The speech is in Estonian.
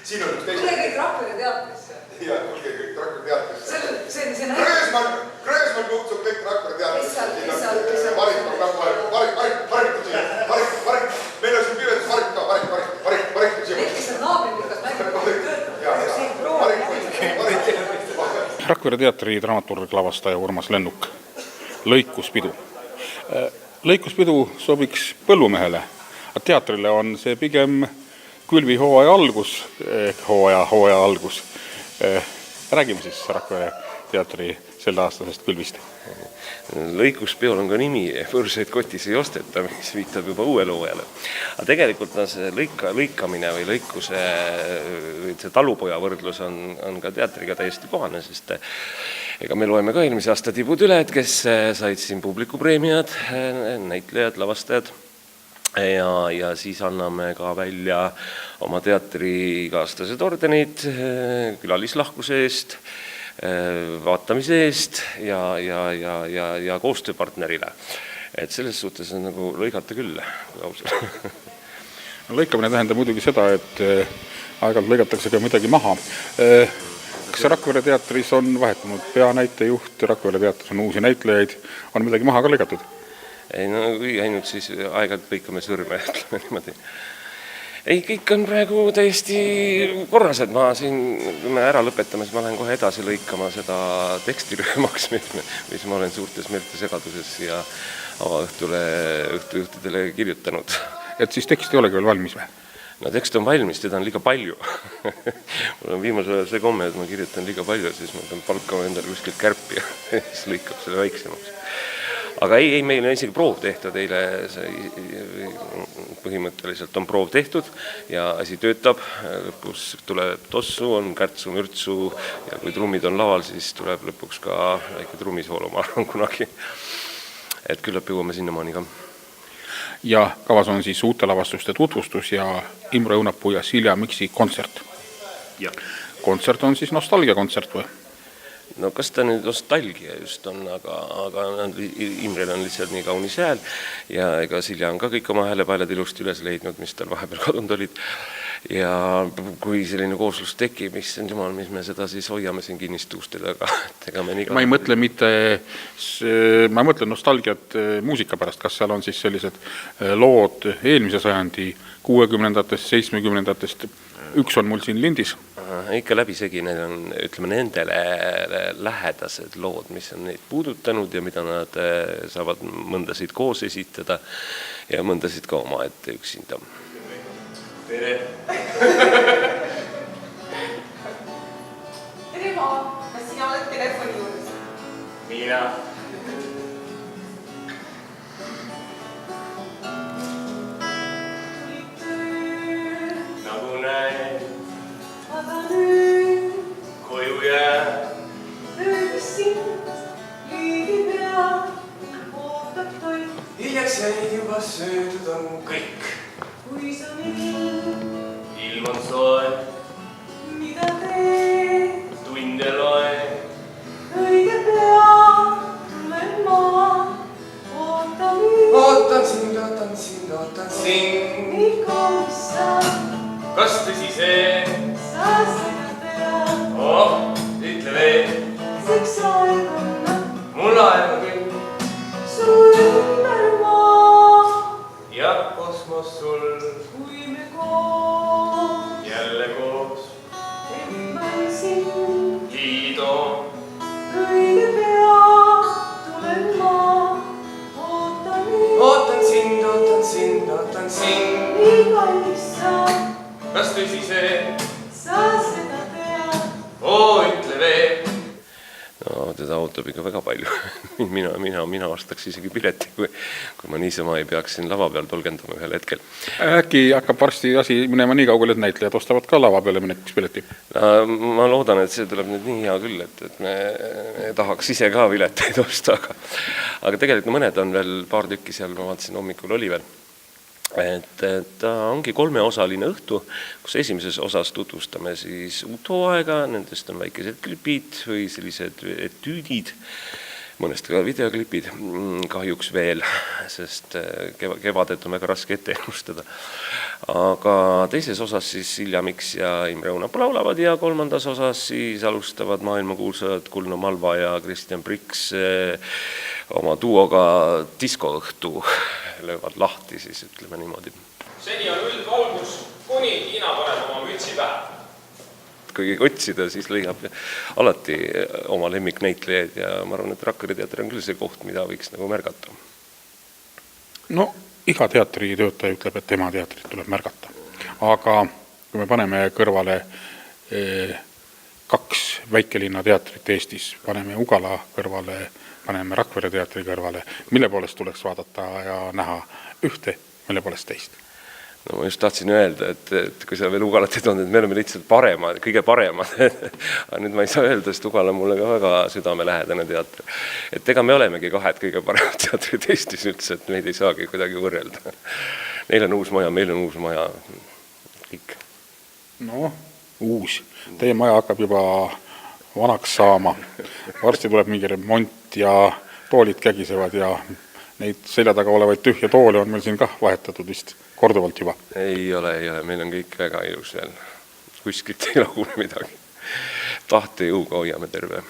Siin on üks teine. Tule kõik Rakvere teatrisse. Ja, tulge kõik Rakvere teatrisse. See näitab. Kröösmann kutsub kõik Rakvere teatrisse. Kes seal? Marit on ka Marit. Meil on siin pivetus Marit ka. Marit. Kes seal naabrimikas mängib. Rakvere teatri dramaturg lavastaja Urmas Lennuk. Lõikuspidu. Lõikuspidu sobiks põllumehele. Teatrile on see pigem külvihooaja algus, hooaja algus. Räägime siis Rakvere teatri selle aastasest külvist. Lõikuspeol on ka nimi, võrseid kotis ei osteta, mis viitab juba uuele hooajale. Aga tegelikult on see lõikamine või lõikuse või see talupoja võrdlus on ka teatriga täiesti kohane, sest ega me loeme ka eelmise aasta tibud üle, kes said siin publikupreemiad, näitlejad, lavastajad. Ja siis anname ka välja oma teatri iga-aastased ordenid külalislahkuse eest, vaatamise eest ja koostööpartnerile. Et selles suhtes on nagu lõigata küll. Lõikamine tähendab muidugi seda, et aeg-ajalt lõigatakse ka midagi maha. Kas Rakvere teatris on vahetunud peanäitejuht, Rakvere teatris on uusi näitlejaid, on midagi maha ka lõigatud? Ei, no kui ainult siis aeg-ajalt põikame sõrme, ütleme niimoodi. Ei, kõik on praegu täiesti korrased. Ma siin, kui me ära lõpetame, siis ma lähen kohe edasi lõikama seda tekstirühmaks, mis ma olen suurtes meeltesegaduses ja õhtujuhtidele kirjutanud. Et siis tekst ei olegi veel valmis või? No tekst on valmis, teda on liiga palju. Mul on viimasel see komme, et ma kirjutan liiga palju, siis ma pean palkama endale kuskilt kärpi ja siis lõikab selle väiksemaks. Aga ei, meil on isegi proov tehtud eile, põhimõtteliselt on proov tehtud ja asi töötab, lõpus tuleb tossu, on kärtsu, mürtsu ja kui trummid on laval, siis tuleb lõpuks ka väike trummisoolo, ma arvan kunagi. Et küllap jõuame sinnamaani ka. Ja kavas on siis uute lavastuste tutvustus ja Imre Õunapuu ja Silja Miksi kontsert. Ja. Kontsert on siis nostalgiakontsert või? No kas ta nüüd nostalgia just on, aga Imrel on lihtsalt nii kaunis hääl ja ega Silja on ka kõik oma häälepaelad ilusti üles leidnud, mis tal vahepeal kadunud olid. Ja kui selline kooslus tekib, mis on jumal, mis me seda siis hoiame siin kinnistuuste taga. Ma ei mõtle mitte, ma mõtlen nostalgiat muusika pärast, kas seal on siis sellised lood eelmise sajandi 60-ndatest, 70-ndatest, üks on mul siin lindis. Ikka läbisegi need on, ütleme, nendele lähedased lood, mis on neid puudutanud ja mida nad saavad mõndasid koos esitada ja mõndasid ka oma ette üksinda. Tere! Tere maa, kas sina oled telefoni juures? Mina! Nagu näed, aga nüüd koju jää. ööbis sind liigi pea, ootab toit. Hiljaks jäid juba söödud on kõik. Kui sa nüüd, Ilm on soe, mida teed? tunde loe. Õige pea tulen ma, oota nüüd. Ootan sind. Nii kaunis sa, Kas tõsi see? sa seda tead. Oh, ütle veel. Seks aeg on, Mul aega küll. su ümber maa. Ja kosmos sul Kui me koos jälle koos. emme sind, Liido. õige pea tulen ma, oota nüüd. Ootan sind. Nii kallis sa, Kas tõsi see? sa seda tead. Oo, ütle veel. No, teda ootab ikka väga palju. mina ostaks isegi pileti, kui ma niisama ei peaks siin lava peal tolgendama ühel hetkel. Äkki hakkab varsti asi minema nii kaugele, et näitlejad ostavad ka lava peale minekuks pileti? Ma loodan, et see tuleb nüüd nii hea küll, et me tahaks ise ka pileteid osta, aga tegelikult mõned on veel paar tükki seal, ma vaatasin hommikul oli veel. Et ta ongi 3-osaline õhtu, kus esimeses osas tutvustame siis uut hooaega, nendest on väikesed klipid või sellised etüüdid, mõnest ka videoklipid kahjuks veel, sest kevadet on väga raske ette ennustada. Aga teises osas siis Silja Miks ja Imre Õunapuu laulavad ja kolmandas osas siis alustavad maailmakuulsad Kuldne Malva ja Kristjan Priks oma duoga diskoõhtu, löövad lahti siis, ütleme niimoodi. Seni on üldvalgus, kuni Tiina paneb oma mütsi pähe. Kui otsida, siis leiab alati oma lemmiknäitlejaid ja ma arvan, et Rakvere teater on küll see koht, mida võiks nagu märgata. No iga teatritöötaja ütleb, et tema teatrit tuleb märgata. Aga kui me paneme kõrvale 2 väikelinna teatrit Eestis, paneme Ugala kõrvale, paneme Rakvere teatri kõrvale, mille poolest tuleks vaadata ja näha ühte, mille poolest teist? No ma just tahtsin öelda, et kui sa veel Ugalat ei toonud, et me oleme lihtsalt paremad, kõige paremad. Aga nüüd ma ei saa öelda, sest Ugala on mulle ka väga südamelähedane teater. Et ega me olemegi 2 kõige paremad teatrid Eestis üldse, et meid ei saagi kuidagi võrrelda. Neil on uus maja, meil on uus maja. Kõik. No, uus. Teie maja hakkab juba vanaks saama. Varsti tuleb mingi remont ja toolid kägisevad ja neid selja taga olevaid tühja toole on meil siin ka vahetatud vist korduvalt juba. Ei ole, meil on kõik väga ilus veel. Kuskilt ei lagune midagi. Tahte jõuga hoiame terve.